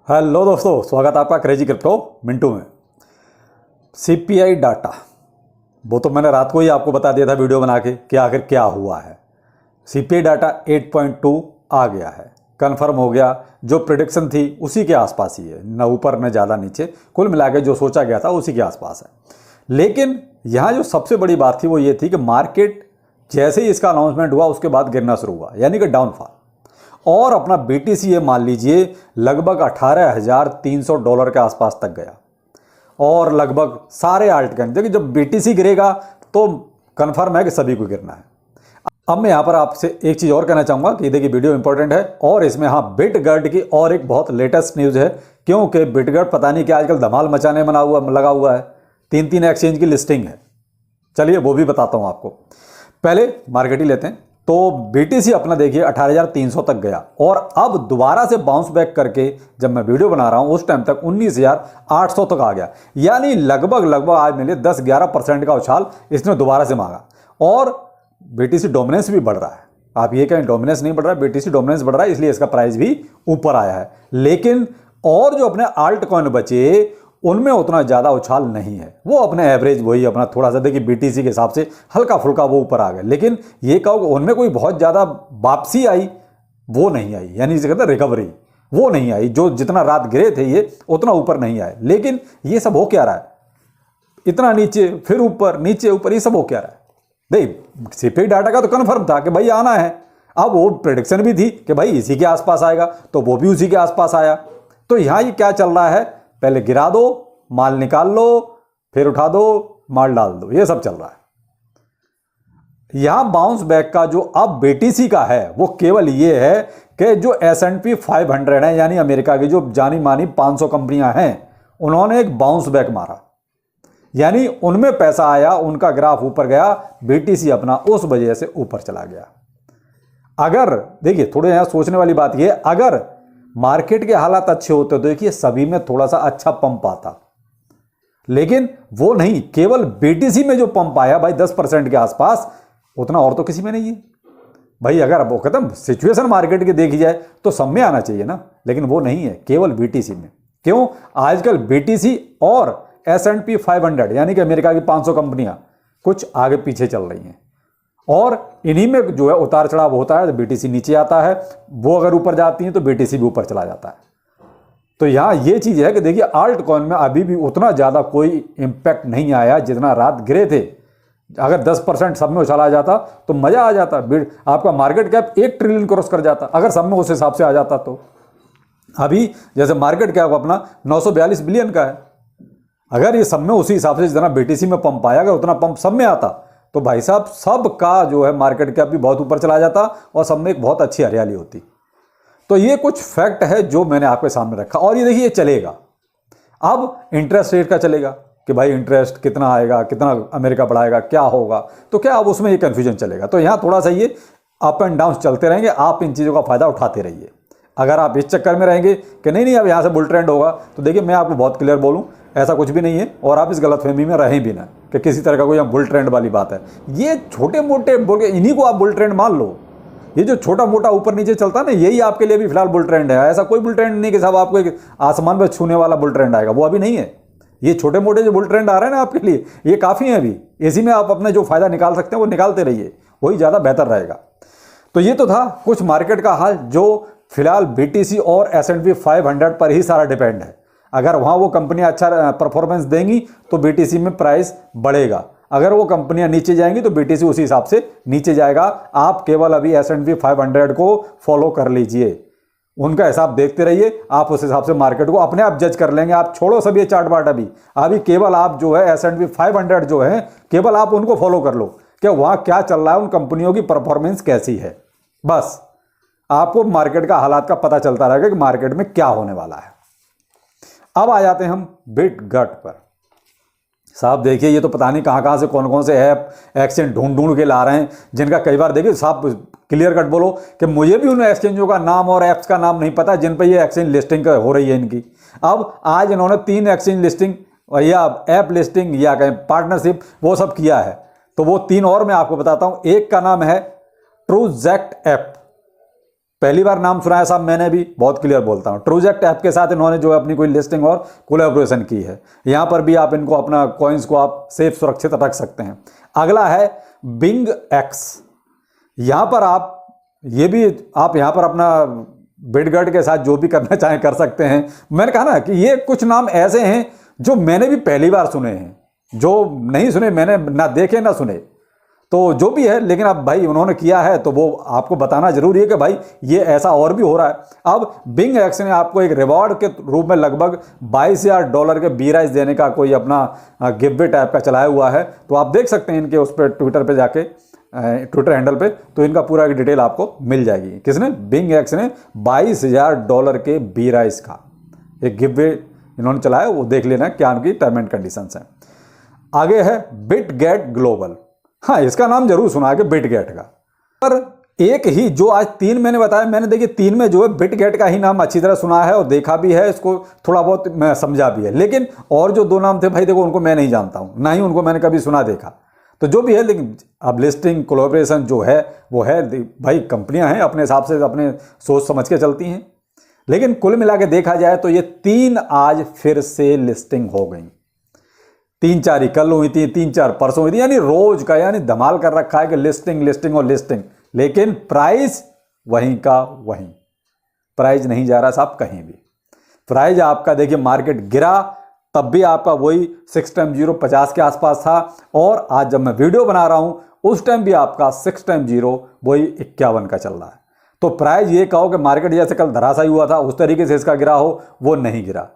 Hello दोस्तों, स्वागत है आपका क्रेजी क्रिप्टो मिंटू में। सीपीआई डाटा वो तो मैंने रात को ही आपको बता दिया था वीडियो बना के कि आखिर क्या हुआ है। सीपीआई डाटा 8.2 आ गया है, कन्फर्म हो गया। जो प्रिडिक्शन थी उसी के आसपास ही है, न ऊपर न ज़्यादा नीचे, कुल मिला के जो सोचा गया था उसी के आसपास है। लेकिन यहाँ जो सबसे बड़ी बात थी वो ये थी कि मार्केट जैसे ही इसका अनाउंसमेंट हुआ उसके बाद गिरना शुरू हुआ, यानी कि डाउनफॉल। और अपना बीटीसी ये मान लीजिए लगभग $18,300 के आसपास तक गया। और लगभग सारे आल्ट कॉइन, देखिए जब बीटीसी गिरेगा तो कंफर्म है कि सभी को गिरना है। अब मैं यहाँ पर आपसे एक चीज़ और कहना चाहूँगा कि देखिए वीडियो इंपॉर्टेंट है, और इसमें हाँ बिटगर्ड की और एक बहुत लेटेस्ट न्यूज़ है, क्योंकि बिटगर्ड पता नहीं क्या आजकल धमाल मचाने में लगा हुआ है। 3 एक्सचेंज की लिस्टिंग है। चलिए वो भी बताता हूँ आपको। पहले मार्केट ही लेते हैं। तो बीटीसी अपना देखिए 18,300 तक गया, और अब दोबारा से बाउंस बैक करके जब मैं वीडियो बना रहा हूं उस टाइम तक 19,800 तक आ गया। यानी लगभग आज मिले 10-11% का उछाल इसने दोबारा से मांगा। और बीटीसी डोमिनेंस भी बढ़ रहा है। आप ये कहें डोमिनेंस नहीं बढ़ रहा है, बीटीसी डोमिनेंस बढ़ रहा है, इसलिए इसका प्राइस भी ऊपर आया है। लेकिन और जो अपने आल्ट कॉइन बचे उनमें उतना ज़्यादा उछाल नहीं है, वो अपने एवरेज वही अपना थोड़ा सा देखिए बीटीसी के हिसाब से हल्का फुल्का वो ऊपर आ गया। लेकिन ये कहो उनमें कोई बहुत ज़्यादा वापसी आई वो नहीं आई, यानी जिसे कहते हैं रिकवरी वो नहीं आई। जो जितना रात गिरे थे ये उतना ऊपर नहीं आए। लेकिन ये सब हो क्या रहा है, इतना नीचे फिर ऊपर नीचे ऊपर, ये सब हो क्या रहा है। नहीं, सीपीआई डाटा का तो कन्फर्म था कि भाई आना है। अब वो प्रेडिक्शन भी थी कि भाई इसी के आसपास आएगा, तो वो भी उसी के आसपास आया। तो यहाँ ये क्या चल रहा है, पहले गिरा दो, माल निकाल लो, फिर उठा दो, माल डाल दो, ये सब चल रहा है। यहां बाउंस बैक का जो अब बीटीसी का है वो केवल ये है कि जो S&P 500 है, यानी अमेरिका की जो जानी मानी 500 कंपनियां हैं, उन्होंने एक बाउंस बैक मारा, यानी उनमें पैसा आया, उनका ग्राफ ऊपर गया, बीटीसी अपना उस वजह से ऊपर चला गया। अगर देखिए थोड़े यहां सोचने वाली बात यह, अगर मार्केट के हालात अच्छे होते तो देखिए सभी में थोड़ा सा अच्छा पंप आता, लेकिन वो नहीं, केवल बीटीसी में जो पंप आया भाई 10% के आसपास, उतना और तो किसी में नहीं है भाई। अगर अब वो खत्म सिचुएशन मार्केट की देखी जाए तो सब में आना चाहिए ना, लेकिन वो नहीं है, केवल बीटीसी में। क्यों, आजकल बीटीसी और S&P 500 यानी कि अमेरिका की 500 कंपनियां कुछ आगे पीछे चल रही हैं, और इन्हीं में जो है उतार चढ़ाव होता है तो बीटीसी नीचे आता है, वो अगर ऊपर जाती हैं तो बीटीसी भी ऊपर चला जाता है। तो यहाँ ये चीज़ है कि देखिए आल्ट कॉइन में अभी भी उतना ज़्यादा कोई इम्पैक्ट नहीं आया जितना रात गिरे थे। अगर 10% सब में उछाला जाता तो मज़ा आ जाता, आपका मार्केट कैप 1 ट्रिलियन क्रॉस कर जाता, अगर सब में उस हिसाब से आ जाता। तो अभी जैसे मार्केट कैप अपना 942 बिलियन का है, अगर ये सब में उसी हिसाब से जितना बीटीसी में पंप आया, अगर उतना पंप सब में आता तो भाई साहब सब का जो है मार्केट कैप भी बहुत ऊपर चला जाता और सब में एक बहुत अच्छी हरियाली होती। तो ये कुछ फैक्ट है जो मैंने आपके सामने रखा। और ये देखिए ये चलेगा, अब इंटरेस्ट रेट का चलेगा कि भाई इंटरेस्ट कितना आएगा, कितना अमेरिका बढ़ाएगा, क्या होगा, तो क्या अब उसमें ये कन्फ्यूजन चलेगा। तो यहाँ थोड़ा सा ये अप एंड डाउन चलते रहेंगे, आप इन चीज़ों का फायदा उठाते रहिए। अगर आप इस चक्कर में रहेंगे कि नहीं अब यहाँ से बुल ट्रेंड होगा, तो देखिए मैं आपको बहुत क्लियर बोलूँ, ऐसा कुछ भी नहीं है, और आप इस गलतफहमी में रहें भी ना कि किसी तरह का कोई बुल ट्रेंड वाली बात है। ये छोटे मोटे बोल के इन्हीं को आप बुल ट्रेंड मान लो। ये जो छोटा मोटा ऊपर नीचे चलता है ना, यही आपके लिए भी फिलहाल बुल ट्रेंड है। ऐसा कोई बुल ट्रेंड नहीं कि साहब आपको एक आसमान पर छूने वाला बुल ट्रेंड आएगा, वो अभी नहीं है। ये छोटे मोटे जो बुल ट्रेंड आ रहे हैं ना आपके लिए, ये काफ़ी हैं अभी। इसी में आप अपने जो फायदा निकाल सकते हैं वो निकालते रहिए, वही ज़्यादा बेहतर रहेगा। तो ये तो था कुछ मार्केट का हाल, जो फिलहाल बीटीसी और S&P 500 पर ही सारा डिपेंड है। अगर वहाँ वो कंपनियाँ अच्छा परफॉर्मेंस देंगी तो बीटीसी में प्राइस बढ़ेगा, अगर वो कंपनियां नीचे जाएंगी तो बीटीसी उसी हिसाब से नीचे जाएगा। आप केवल अभी S&P 500 को फॉलो कर लीजिए, उनका हिसाब देखते रहिए, आप उस हिसाब से मार्केट को अपने आप जज कर लेंगे। आप छोड़ो सब ये चार्ट बाट, अभी केवल आप जो है S&P 500 जो है केवल आप उनको फॉलो कर लो कि वहाँ क्या चल रहा है, उन कंपनियों की परफॉर्मेंस कैसी है। बस आपको मार्केट का हालात का पता चलता रहेगा कि मार्केट में क्या होने वाला है। अब आ जाते हैं हम बिटगर्ड पर। साहब देखिए ये तो पता नहीं कहाँ से कौन कौन से ऐप एक्सचेंज ढूंढ के ला रहे हैं, जिनका कई बार देखिए साहब क्लियर कट बोलो कि मुझे भी उन एक्सचेंजों का नाम और ऐप्स का नाम नहीं पता जिन पर ये एक्सचेंज लिस्टिंग हो रही है इनकी। अब आज इन्होंने 3 एक्सचेंज लिस्टिंग या ऐप लिस्टिंग या कहें पार्टनरशिप वो सब किया है। तो वो 3 और मैं आपको बताता हूँ। एक का नाम है ट्रूजैक्ट ऐप, पहली बार नाम सुना है साहब मैंने भी, बहुत क्लियर बोलता हूँ। ट्रूजेक्ट ऐप के साथ इन्होंने जो अपनी कोई लिस्टिंग और कोलैबोरेशन की है, यहाँ पर भी आप इनको अपना कॉइन्स को आप सेफ सुरक्षित रख सकते हैं। अगला है बिंग एक्स। यहाँ पर आप यहाँ पर अपना बिटगट के साथ जो भी करना चाहें कर सकते हैं। मैंने कहा ना कि ये कुछ नाम ऐसे हैं जो मैंने भी पहली बार सुने हैं, जो नहीं सुने मैंने, ना देखे ना सुने, तो जो भी है, लेकिन अब भाई उन्होंने किया है तो वो आपको बताना जरूरी है कि भाई ये ऐसा और भी हो रहा है। अब बिंग एक्स ने आपको एक रिवॉर्ड के रूप में लगभग $22,000 के B-Rise देने का कोई अपना गिव टाइप का चलाया हुआ है। तो आप देख सकते हैं इनके उस पर ट्विटर पे जाके, ट्विटर हैंडल पे, तो इनका पूरा डिटेल आपको मिल जाएगी। किसने? बिंग एक्स ने $22,000 के B-Rise का एक गिव इन्होंने चलाया, वो देख लेना क्या उनकी टर्म एंड कंडीशंस हैं। आगे है बिटगेट ग्लोबल। हाँ, इसका नाम जरूर सुना है बिटगेट का, पर एक ही जो आज 3 मैंने बताया, मैंने देखिए 3 में जो है बिटगेट का ही नाम अच्छी तरह सुना है और देखा भी है, इसको थोड़ा बहुत मैं समझा भी है। लेकिन और जो 2 नाम थे भाई देखो, उनको मैं नहीं जानता हूं, ना ही उनको मैंने कभी सुना देखा। तो जो भी है, लेकिन अब लिस्टिंग कोलैबोरेशन जो है वो है भाई, कंपनियां हैं अपने हिसाब से अपने सोच समझ के चलती हैं। लेकिन कुल मिला के देखा जाए तो ये 3 आज फिर से लिस्टिंग हो गई। 3-4 ही कल हुई थी, 3-4 परसों हुई थी, यानी रोज का, यानी धमाल कर रखा है कि लिस्टिंग लिस्टिंग और लिस्टिंग। लेकिन प्राइस वहीं का वहीं, प्राइस नहीं जा रहा साहब कहीं भी। प्राइस आपका देखिए, मार्केट गिरा तब भी आपका वही 6 टाइम 0 50 के आसपास था, और आज जब मैं वीडियो बना रहा हूं उस टाइम भी आपका 6 टाइम 0 वही 51 का चल रहा है। तो प्राइस ये कहो कि मार्केट जैसे कल धराशायी हुआ था उस तरीके से इसका गिरा हो, वो नहीं गिरा।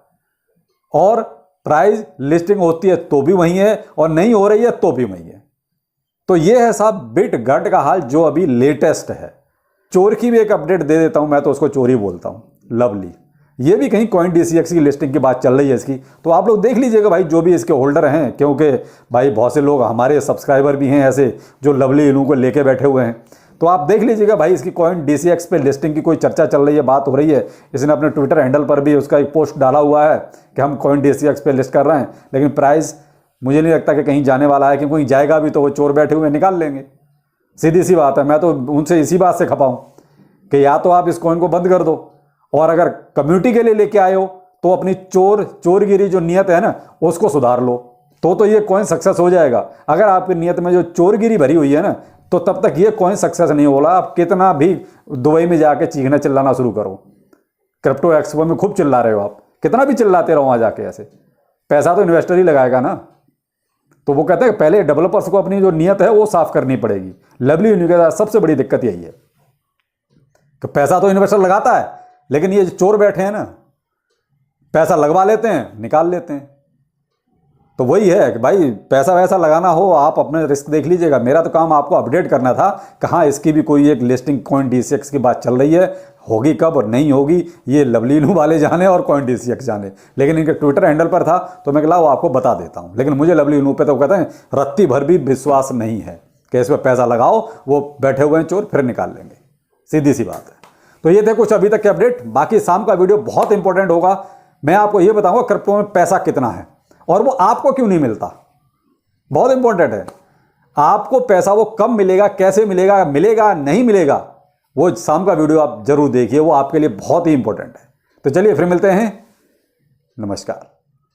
और प्राइस लिस्टिंग होती है तो भी वही है, और नहीं हो रही है तो भी वही है। तो ये है साहब बिटगट का हाल जो अभी लेटेस्ट है। चोर की भी एक अपडेट दे देता हूं, मैं तो उसको चोरी बोलता हूं, लवली। ये भी कहीं CoinDCX की लिस्टिंग की बात चल रही है इसकी, तो आप लोग देख लीजिएगा भाई जो भी इसके होल्डर हैं, क्योंकि भाई बहुत से लोग हमारे सब्सक्राइबर भी हैं ऐसे जो लवली इनू को लेके बैठे हुए हैं। तो आप देख लीजिएगा भाई, इसकी CoinDCX पे लिस्टिंग की कोई चर्चा चल रही है, बात हो रही है। इसने अपने ट्विटर हैंडल पर भी उसका एक पोस्ट डाला हुआ है कि हम CoinDCX पे लिस्ट कर रहे हैं, लेकिन प्राइस मुझे नहीं लगता कि कहीं जाने वाला है, कि कोई जाएगा भी तो वो चोर बैठे हुए निकाल लेंगे। सीधी सी बात है। मैं तो उनसे इसी बात से खपा हूं कि या तो आप इस कॉइन को बंद कर दो, और अगर कम्युनिटी के लिए लेके आए हो तो अपनी चोरगिरी जो नियत है ना उसको सुधार लो, तो ये कॉइन सक्सेस हो जाएगा। अगर आपकी नियत में जो चोरगिरी भरी हुई है ना, तो तब तक ये कॉइन सक्सेस नहीं होगा। आप कितना भी दुबई में जाके चीखना चिल्लाना शुरू करो, क्रिप्टो एक्सपो में खूब चिल्ला रहे हो आप, कितना भी चिल्लाते रहो वहां जाके, ऐसे पैसा तो इन्वेस्टर ही लगाएगा ना। तो वो कहते हैं पहले डेवलपर्स को अपनी जो नियत है वो साफ करनी पड़ेगी। लवली यूनिक के साथ सबसे बड़ी दिक्कत यही है कि पैसा तो इन्वेस्टर लगाता है, लेकिन ये जो चोर बैठे हैं ना, पैसा लगवा लेते हैं निकाल लेते हैं। तो वही है कि भाई पैसा वैसा लगाना हो आप अपने रिस्क देख लीजिएगा। मेरा तो काम आपको अपडेट करना था, कहाँ इसकी भी कोई एक लिस्टिंग CoinDCX की बात चल रही है, होगी कब और नहीं होगी ये लवली इनू वाले जाने और CoinDCX जाने। लेकिन इनके ट्विटर हैंडल पर था तो मैं वो आपको बता देता हूँ। लेकिन मुझे लवली इनू पे तो कहते हैं रत्ती भर भी विश्वास नहीं है कि इस पर पैसा लगाओ, वो बैठे हुए हैं चोर फिर निकाल लेंगे, सीधी सी बात है। तो ये थे कुछ अभी तक के अपडेट। बाकी शाम का वीडियो बहुत इंपॉर्टेंट होगा। मैं आपको ये बताऊंगा क्रिप्टो में पैसा कितना है और वो आपको क्यों नहीं मिलता, बहुत इंपॉर्टेंट है। आपको पैसा वो कब मिलेगा, कैसे मिलेगा, मिलेगा नहीं मिलेगा, वो शाम का वीडियो आप जरूर देखिए, वो आपके लिए बहुत ही इंपॉर्टेंट है। तो चलिए फिर मिलते हैं, नमस्कार।